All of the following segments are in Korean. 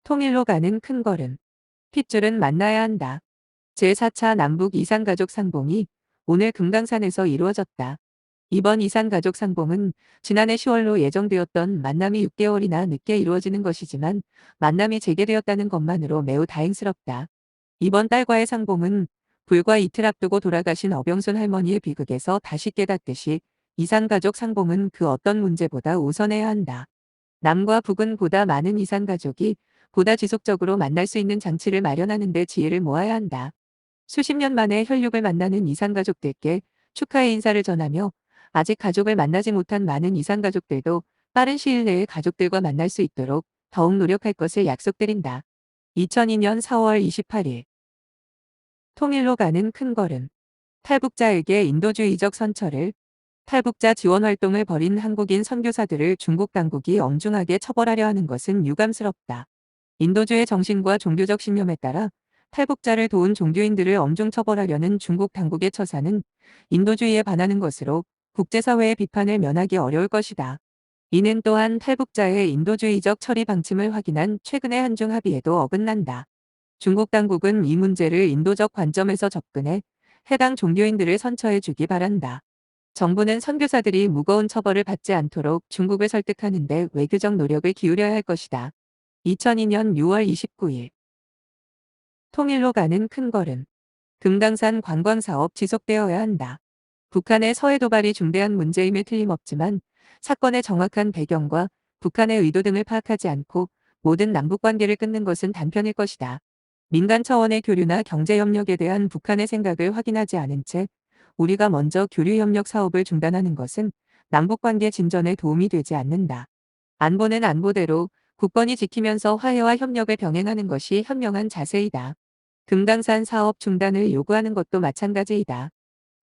통일로 가는 큰 걸음. 핏줄은 만나야 한다. 제4차 남북 이산가족 상봉이 오늘 금강산에서 이루어졌다. 이번 이산가족 상봉은 지난해 10월로 예정되었던 만남이 6개월이나 늦게 이루어지는 것이지만 만남이 재개되었다는 것만으로 매우 다행스럽다. 이번 딸과의 상봉은 불과 이틀 앞두고 돌아가신 어병순 할머니의 비극에서 다시 깨닫듯이 이산가족 상봉은 그 어떤 문제보다 우선해야 한다. 남과 북은 보다 많은 이산가족이 보다 지속적으로 만날 수 있는 장치를 마련하는 데 지혜를 모아야 한다. 수십 년 만에 혈육을 만나는 이산가족들께 축하의 인사를 전하며 아직 가족을 만나지 못한 많은 이산가족들도 빠른 시일 내에 가족들과 만날 수 있도록 더욱 노력할 것을 약속드린다. 2002년 4월 28일 통일로 가는 큰 걸음. 탈북자에게 인도주의적 선처를 탈북자 지원 활동을 벌인 한국인 선교사들을 중국 당국이 엄중하게 처벌하려 하는 것은 유감스럽다. 인도주의 정신과 종교적 신념에 따라 탈북자를 도운 종교인들을 엄중 처벌하려는 중국 당국의 처사는 인도주의에 반하는 것으로 국제사회의 비판을 면하기 어려울 것이다. 이는 또한 탈북자의 인도주의적 처리 방침을 확인한 최근의 한중 합의에도 어긋난다. 중국 당국은 이 문제를 인도적 관점에서 접근해 해당 종교인들을 선처해 주기 바란다. 정부는 선교사들이 무거운 처벌을 받지 않도록 중국을 설득하는 데 외교적 노력을 기울여야 할 것이다. 2002년 6월 29일 통일로 가는 큰 걸음. 금강산 관광사업 지속되어야 한다. 북한의 서해 도발이 중대한 문제임에 틀림없지만 사건의 정확한 배경과 북한의 의도 등을 파악하지 않고 모든 남북관계를 끊는 것은 단편일 것이다. 민간 차원의 교류나 경제협력에 대한 북한의 생각을 확인하지 않은 채 우리가 먼저 교류협력 사업을 중단하는 것은 남북관계 진전에 도움이 되지 않는다. 안보는 안보대로 굳건히 지키면서 화해와 협력을 병행하는 것이 현명한 자세이다. 금강산 사업 중단을 요구하는 것도 마찬가지이다.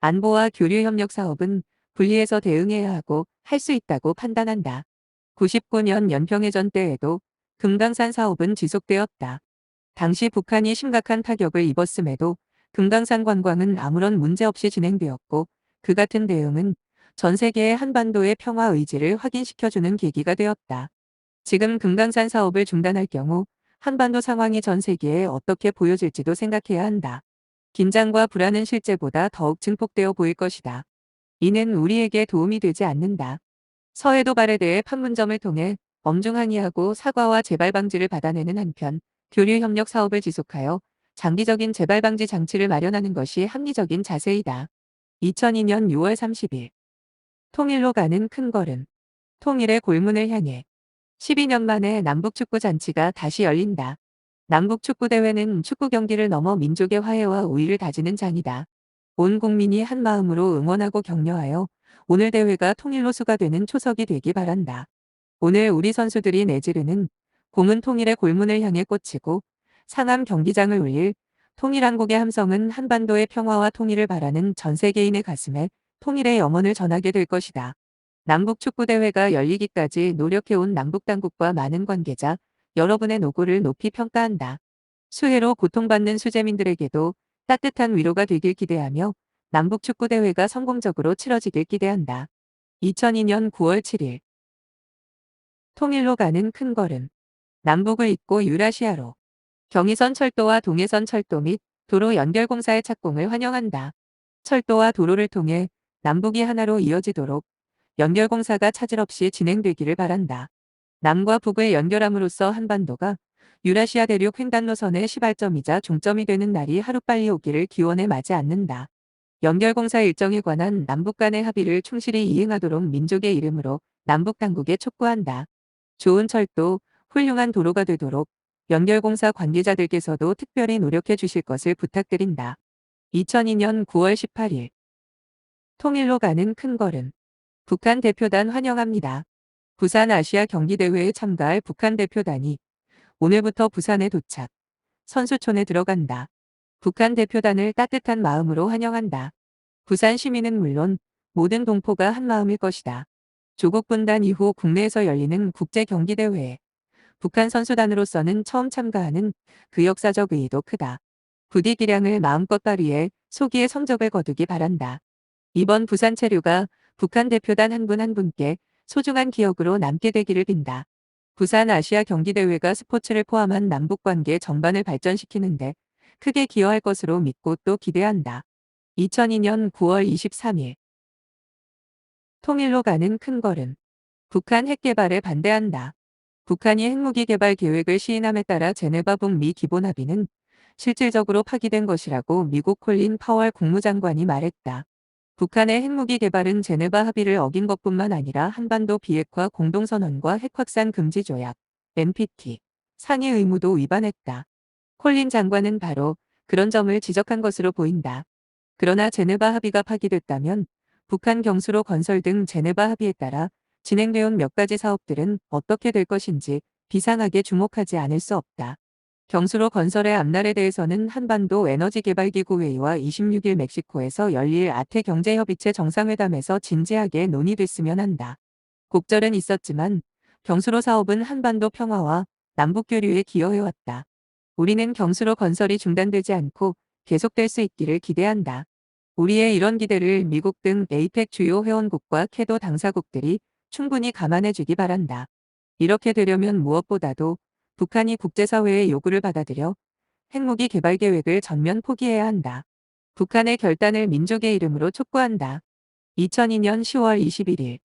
안보와 교류협력 사업은 분리해서 대응해야 하고 할 수 있다고 판단한다. 99년 연평해전 때에도 금강산 사업은 지속되었다. 당시 북한이 심각한 타격을 입었음에도 금강산 관광은 아무런 문제 없이 진행되었고 그 같은 대응은 전 세계의 한반도의 평화 의지를 확인시켜주는 계기가 되었다. 지금 금강산 사업을 중단할 경우 한반도 상황이 전 세계에 어떻게 보여질지도 생각해야 한다. 긴장과 불안은 실제보다 더욱 증폭되어 보일 것이다. 이는 우리에게 도움이 되지 않는다. 서해 도발에 대해 판문점을 통해 엄중 항의하고 사과와 재발 방지를 받아내는 한편 교류 협력 사업을 지속하여 장기적인 재발 방지 장치를 마련하는 것이 합리적인 자세이다. 2002년 6월 30일 통일로 가는 큰 걸음. 통일의 골문을 향해 12년 만에 남북축구 잔치가 다시 열린다. 남북축구대회는 축구 경기를 넘어 민족의 화해와 우위를 다지는 장이다. 온 국민이 한마음으로 응원하고 격려하여 오늘 대회가 통일로 수가되는 초석이 되기 바란다. 오늘 우리 선수들이 내지르는 공은 통일의 골문을 향해 꽂히고 상암 경기장을 울릴 통일한국의 함성은 한반도의 평화와 통일을 바라는 전 세계인의 가슴에 통일의 영혼을 전하게 될 것이다. 남북축구대회가 열리기까지 노력해온 남북당국과 많은 관계자, 여러분의 노고를 높이 평가한다. 수해로 고통받는 수재민들에게도 따뜻한 위로가 되길 기대하며 남북축구대회가 성공적으로 치러지길 기대한다. 2002년 9월 7일 통일로 가는 큰 걸음. 남북을 잇고 유라시아로. 경의선 철도와 동해선 철도 및 도로 연결공사의 착공을 환영한다. 철도와 도로를 통해 남북이 하나로 이어지도록 연결공사가 차질 없이 진행되기를 바란다. 남과 북을 연결함으로써 한반도가 유라시아 대륙 횡단노선의 시발점이자 종점이 되는 날이 하루빨리 오기를 기원해 마지 않는다. 연결공사 일정에 관한 남북 간의 합의를 충실히 이행하도록 민족의 이름으로 남북 당국에 촉구한다. 좋은 철도, 훌륭한 도로가 되도록 연결공사 관계자들께서도 특별히 노력해 주실 것을 부탁드린다. 2002년 9월 18일 통일로 가는 큰 걸음. 북한 대표단 환영합니다. 부산 아시아 경기대회에 참가할 북한 대표단이 오늘부터 부산에 도착. 선수촌에 들어간다. 북한 대표단을 따뜻한 마음으로 환영한다. 부산 시민은 물론 모든 동포가 한마음일 것이다. 조국 분단 이후 국내에서 열리는 국제경기대회에 북한 선수단으로서는 처음 참가하는 그 역사적 의의도 크다. 부디 기량을 마음껏 발휘해 소기의 성적을 거두기 바란다. 이번 부산 체류가 북한 대표단 한 분 한 분께 소중한 기억으로 남게 되기를 빈다. 부산 아시아 경기대회가 스포츠를 포함한 남북관계 전반을 발전시키는데 크게 기여할 것으로 믿고 또 기대한다. 2002년 9월 23일 통일로 가는 큰 걸음. 북한 핵 개발에 반대한다. 북한이 핵무기 개발 계획을 시인함에 따라 제네바 북미 기본합의는 실질적으로 파기된 것이라고 미국 콜린 파월 국무장관이 말했다. 북한의 핵무기 개발은 제네바 합의를 어긴 것뿐만 아니라 한반도 비핵화 공동선언과 핵확산 금지 조약, NPT, 상해 의무도 위반했다. 콜린 장관은 바로 그런 점을 지적한 것으로 보인다. 그러나 제네바 합의가 파기됐다면 북한 경수로 건설 등 제네바 합의에 따라 진행되어온 몇 가지 사업들은 어떻게 될 것인지 비상하게 주목하지 않을 수 없다. 경수로 건설의 앞날에 대해서는 한반도 에너지개발기구 회의와 26일 멕시코에서 열릴 아태 경제협의체 정상회담에서 진지하게 논의됐으면 한다. 곡절은 있었지만 경수로 사업은 한반도 평화와 남북교류에 기여해왔다. 우리는 경수로 건설이 중단되지 않고 계속될 수 있기를 기대한다. 우리의 이런 기대를 미국 등 에이펙 주요 회원국과 캐도 당사국들이 충분히 감안해 주기 바란다. 이렇게 되려면 무엇보다도 북한이 국제사회의 요구를 받아들여 핵무기 개발 계획을 전면 포기해야 한다. 북한의 결단을 민족의 이름으로 촉구한다. 2002년 10월 21일